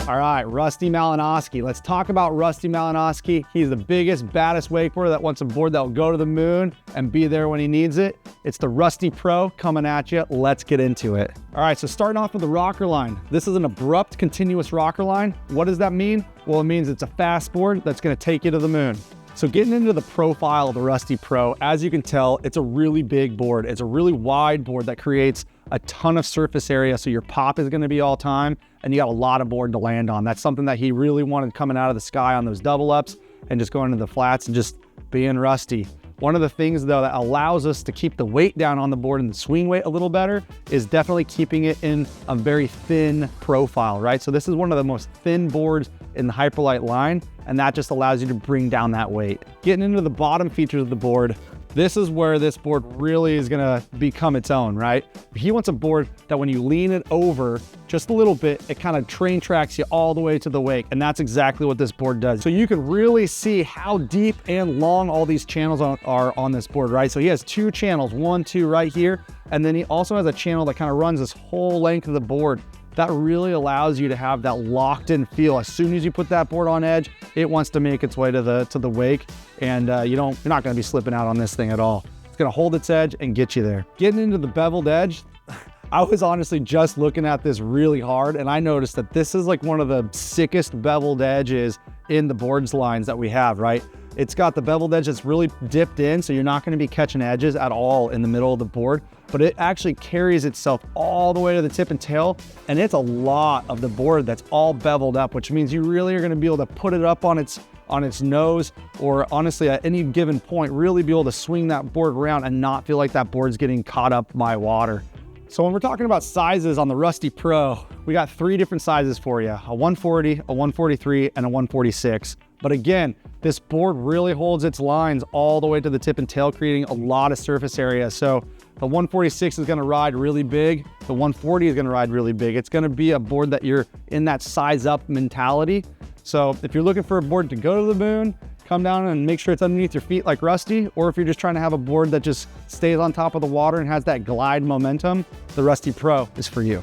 All right, Rusty Malinoski. Let's talk about Rusty Malinoski. He's the biggest, baddest wakeboarder that wants a board that will go to the moon and be there when he needs it. It's the Rusty Pro coming at you. Let's get into it. All right, so starting off with the rocker line. This is an abrupt, continuous rocker line. What does that mean? Well, it means it's a fast board that's gonna take you to the moon. So getting into the profile of the Rusty Pro, as you can tell, it's a really big board. It's a really wide board that creates a ton of surface area, so your pop is gonna be all time, and you got a lot of board to land on. That's something that he really wanted coming out of the sky on those double ups and just going to the flats and just being rusty. One of the things though that allows us to keep the weight down on the board and the swing weight a little better is definitely keeping it in a very thin profile, right? So this is one of the most thin boards in the Hyperlight line, and that just allows you to bring down that weight. Getting into the bottom features of the board, this is where this board really is gonna become its own, right? He wants a board that when you lean it over just a little bit, it kind of train tracks you all the way to the wake, and that's exactly what this board does. So you can really see how deep and long all these channels are on this board, right? So he has two channels, 1, 2 right here, and then he also has a channel that kind of runs this whole length of the board. That really allows you to have that locked in feel. As soon as you put that board on edge, it wants to make its way to the wake, and you're not gonna be slipping out on this thing at all. It's gonna hold its edge and get you there. Getting into the beveled edge, I was honestly just looking at this really hard, and I noticed that this is like one of the sickest beveled edges in the boards lines that we have, right? It's got the beveled edge that's really dipped in, so you're not gonna be catching edges at all in the middle of the board, but it actually carries itself all the way to the tip and tail, and it's a lot of the board that's all beveled up, which means you really are gonna be able to put it up on its nose, or honestly at any given point, really be able to swing that board around and not feel like that board's getting caught up by water. So when we're talking about sizes on the Rusty Pro, we got 3 different sizes for you, a 140, a 143, and a 146. But again, this board really holds its lines all the way to the tip and tail, creating a lot of surface area. So the 146 is gonna ride really big. The 140 is gonna ride really big. It's gonna be a board that you're in that size up mentality. So if you're looking for a board to go to the moon, come down and make sure it's underneath your feet like Rusty, or if you're just trying to have a board that just stays on top of the water and has that glide momentum, the Rusty Pro is for you.